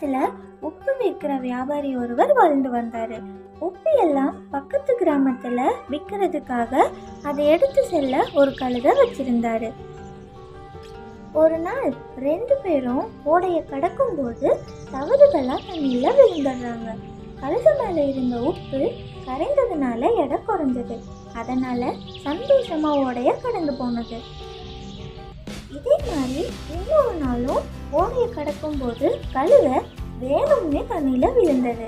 கிராமத்துல உப்பு விற்கிற வியாபாரி ஒருவர் வாழ்ந்து வந்தாரு. உப்பு எல்லாம் பக்கத்து கிராமத்துல விற்கிறதுக்காக அதை எடுத்து செல்ல ஒரு கழுதை வச்சிருந்தாரு. ஒரு நாள் 2 பேரும் ஓடைய கடக்கும் போது தவறுதலா தண்ணியில விழுந்துடுறாங்க. கழுதை மேல இருந்த உப்பு கரைந்ததுனால எடை குறைஞ்சது. அதனால சந்தோஷமா ஓடைய கடந்து போனது. இதே மாதிரி இன்னொரு நாளும் ஓடைய கடக்கும் போது கழுதை வேணும்னே தண்ணியில விழுந்தது.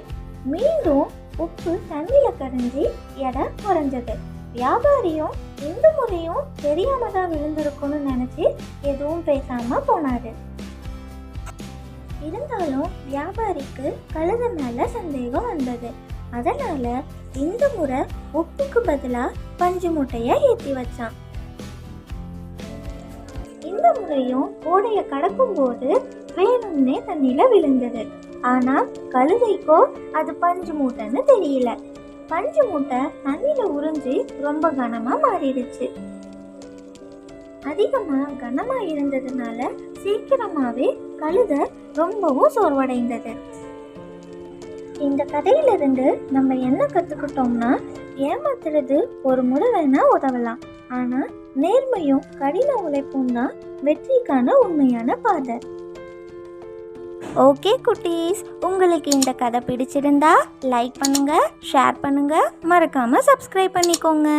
மீண்டும் உப்பு தண்ணியில கரைஞ்சி எடை குறைஞ்சது. வியாபாரியும் இந்த முறையும் தெரியாம தான் விழுந்திருக்கும்னு நினைச்சு எதுவும் பேசாம போனாரு. இருந்தாலும் வியாபாரிக்கு கழுதை மேல சந்தேகம் வந்தது. அதனால இந்த முறை உப்புக்கு பதிலா பஞ்சு மூட்டைய ஏற்றி வச்சான். இந்த முறையும் ஓடைய கடக்கும் போது வேணும்னே தண்ணியில விழுந்தது. ஆனா கழுதைக்கோ அது பஞ்சு மூட்டைன்னு தெரியல. பஞ்சு மூட்டை தண்ணியில உறிஞ்சி ரொம்ப கனமா மாறிடுச்சு. அதிகமா கனமா இருந்ததுனால சீக்கிரமாவே கழுதை ரொம்பவும் சோர்வடைந்தது. இந்த கதையிலிருந்து நம்ம என்ன கத்துக்கிட்டோம்னா, ஏமாத்துறது ஒரு முறை வேணா உதவலாம், ஆனா நேர்மையும் கடின உழைப்பும் தான் வெற்றிக்கான உண்மையான பாதை. ஓகே குட்டீஸ், உங்களுக்கு இந்த கதை பிடிச்சிருந்தா லைக் பண்ணுங்க, ஷேர் பண்ணுங்க, மறக்காம சப்ஸ்கிரைப் பண்ணிக்கோங்க.